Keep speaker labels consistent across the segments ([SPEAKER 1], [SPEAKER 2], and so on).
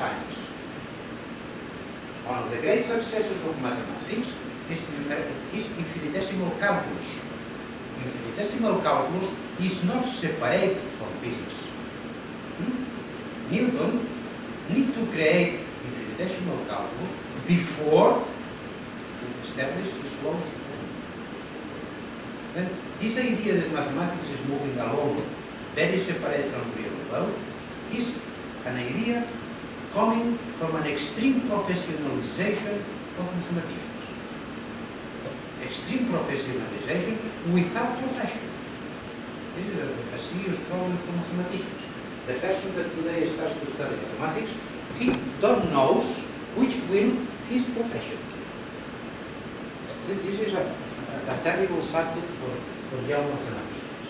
[SPEAKER 1] science. One of the great successes of mathematics is infinitesimal calculus. Infinitesimal calculus is not separated from physics. Newton needed to create infinitesimal calculus before to establish his laws. And this idea that mathematics is moving along, very separate from the real world, is an idea coming from an extreme professionalization of mathematicians. Extreme professionalization without profession. This is a serious problem for mathematicians. The person that today starts to study mathematics, he don't know which will his profession. This is a terrible subject for young mathematicians.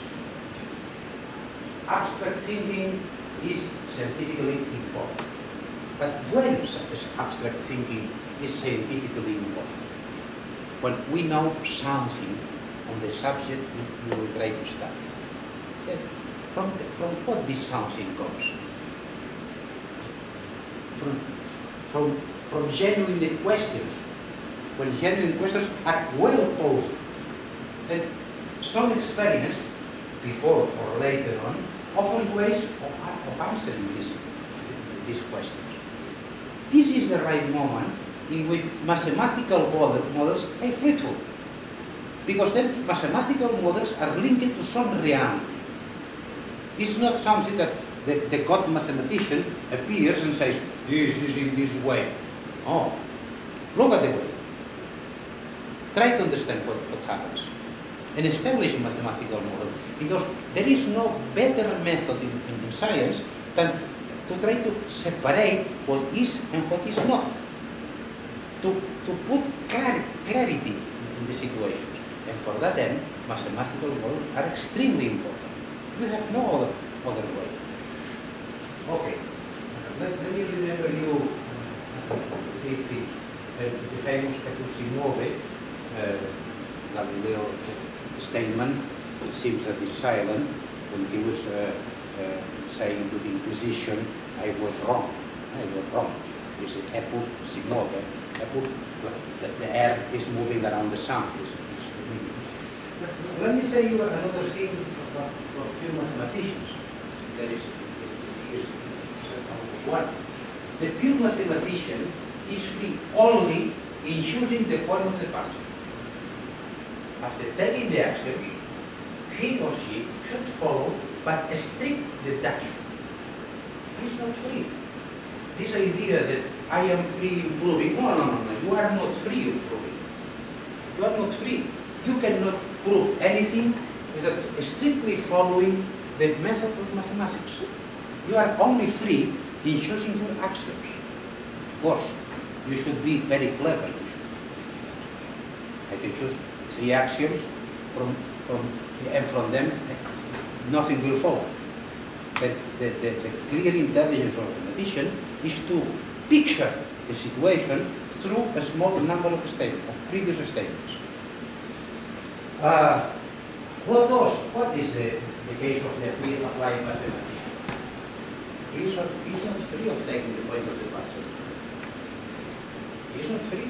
[SPEAKER 1] Abstract thinking is scientifically important. But when abstract thinking is scientifically important? When we know something on the subject we will try to study. From what this something comes? From genuine questions. When genuine questions are well posed. And some experiments, before or later on, offer ways of answering these questions. This is the right moment in which mathematical models are fruitful. Because then mathematical models are linked to some reality. It's not something that the god mathematician appears and says, this is in this way. Oh, look at the way. Try to understand what happens. And establish a mathematical model. Because there is no better method in science than to try to separate what is and what is not. To put clarity in the situations. And for that end, mathematical models are extremely important. You have no other way. Okay. Let me remember you three things. The famous CwW, Galileo statement, it seems that it's silent when he was saying to the Inquisition, I was wrong. I was wrong. You see, CwW, the earth is moving around the sun. Let me say you another thing for pure mathematicians. That is one. The pure mathematician is free only in choosing the point of departure. After taking the axioms, he or she should follow but a strict deduction. He's not free. This idea that I am free in proving, no, you are not free in proving. You are not free. You cannot prove anything without strictly following the method of mathematics. You are only free in choosing your axioms. Of course, you should be very clever to choose. I can choose 3 axioms and from them nothing will follow. But the clear intelligence of a mathematician is to picture the situation through a small number of statements, of previous statements. What is the case of the real applied mathematician? He is not free of taking the point of departure. He is not free.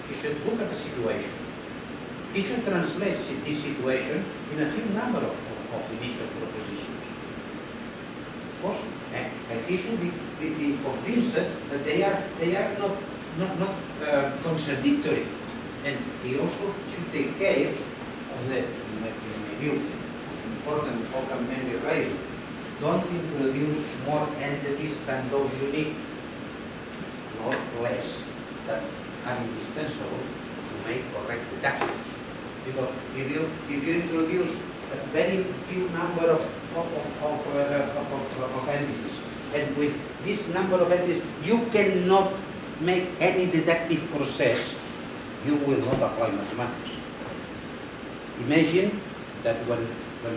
[SPEAKER 1] He should look at the situation. He should translate this situation in a few number of initial propositions. Of course, and he should be convinced that they are not contradictory. And he also should take care of the important focal memory radio. Don't introduce more entities than those you need, nor less that are indispensable to make correct deductions. Because if you introduce a very few number of entities, and with this number of entities you cannot make any deductive process, you will not apply mathematics. Imagine that when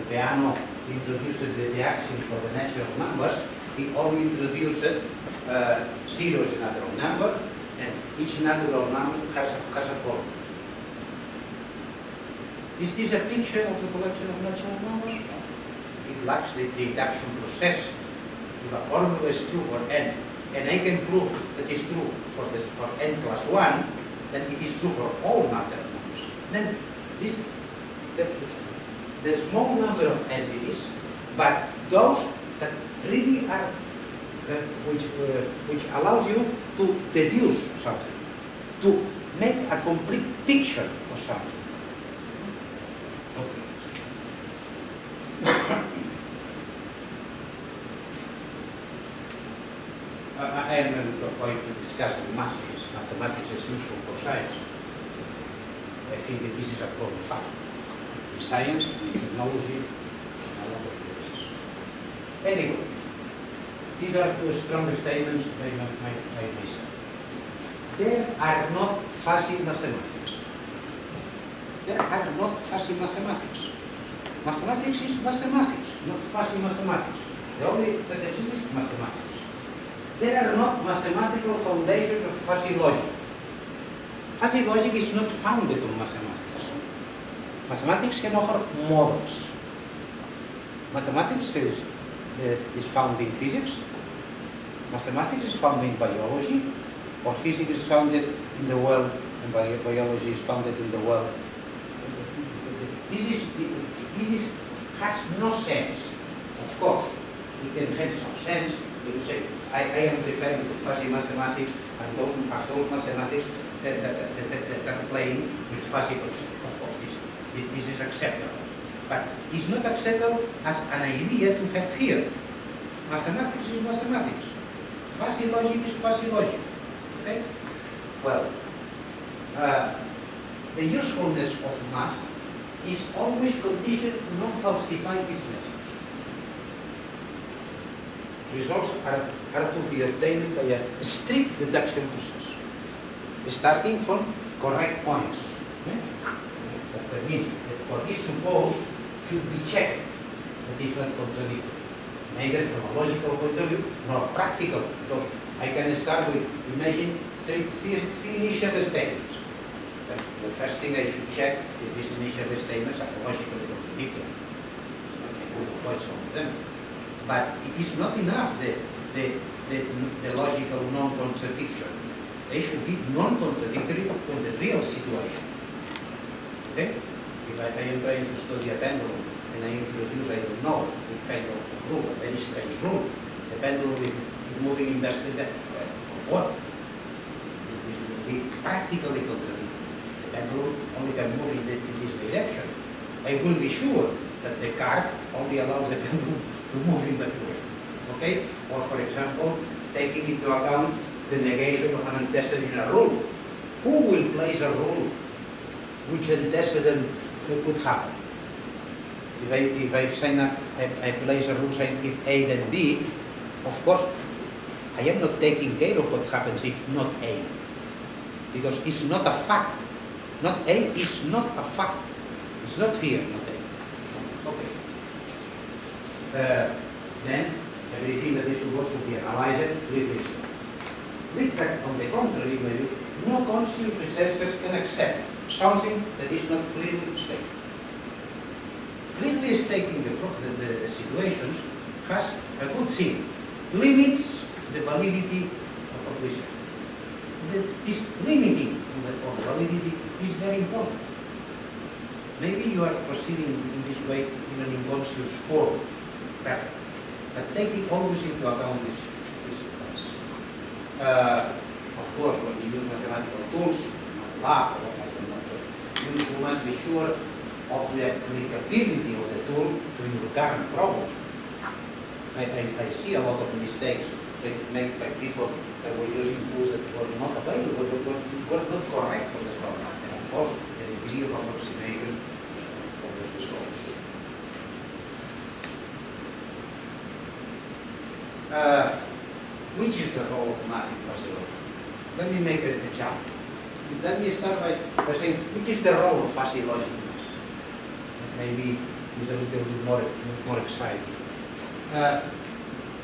[SPEAKER 1] Peano introduced the axiom for the nature of numbers, he only introduced 0 is a natural number, and each natural number has a formula. Is this a picture of the collection of natural numbers? No. It lacks the deduction process. If a formula is true for n and I can prove that it's true for n plus 1, then it is true for all natural numbers. Then the small number of entities, but those that really are, which allows you to deduce something, to make a complete picture of something. Okay. I am going to discuss the mathematics. Mathematics is useful for science. I think that this is a proven fact. In science, in technology, in a lot of places. Anyway, these are two stronger statements by myself. There are not fuzzy mathematics. There are not fuzzy mathematics. Mathematics is mathematics, not fuzzy mathematics. The only that exists is mathematics. There are not mathematical foundations of fuzzy logic. Fuzzy logic is not founded on mathematics. Mathematics can offer models. Mathematics is found in physics. Mathematics is found in biology, or physics is founded in the world, and biology is founded in the world. This has no sense. Of course, it can have some sense. You can say, I am referring to fuzzy mathematics and those mathematics that are playing with fuzzy concepts. Of course, this is acceptable. But it's not acceptable as an idea to have here. Mathematics is mathematics. Fuzzy logic is fuzzy logic. Okay? Well, the usefulness of math is always conditioned to not falsify its methods. Results are to be obtained by a strict deduction process, starting from correct points. Okay? That means that what is supposed should be checked, that is not contradictory. Neither from a logical point of view, nor practical, because I can start with, imagine, three initial statements. The first thing I should check is these initial statements are logically contradictory. I could avoid some of them. But it is not enough, the logical non-contradiction. They should be non-contradictory on the real situation. Okay? If I am trying to study a pendulum and I introduce, I don't know, a pendulum rule, a very strange rule. If the pendulum is moving in that for what? This will be practically contradictory. The pendulum only can move in this direction. I will be sure that the car only allows the pendulum to move in that way. Okay? Or for example, taking into account the negation of an antecedent in a rule. Who will place a rule which antecedent could happen? If I place a rule saying if A then B, of course I am not taking care of what happens if not A. Because it's not a fact. Not A is not a fact. It's not here, not A. Okay. Then everything that is supposed to be analyzed with this. With that, on the contrary, maybe no conscious researchers can accept something that is not clearly stated. Clearly stating the situations has a good thing. Limits the validity of what we say. This limiting of validity is very important. Maybe you are proceeding in this way in an unconscious form. Perfect. But taking always into account this advice. Of course, when you use mathematical tools, lab, you must be sure of the applicability of the tool to your current problem. I see a lot of mistakes made by people that were using tools that were not available, were not correct for the problem. And of course, the degree of approximation of the results. Which is the role of math in physiology? Let me make a jump. Let me start by saying, which is the role of fuzzy logic in math? Maybe it's a little bit more exciting.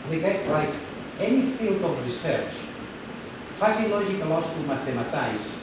[SPEAKER 1] Like any field of research, fuzzy logic allows to mathematize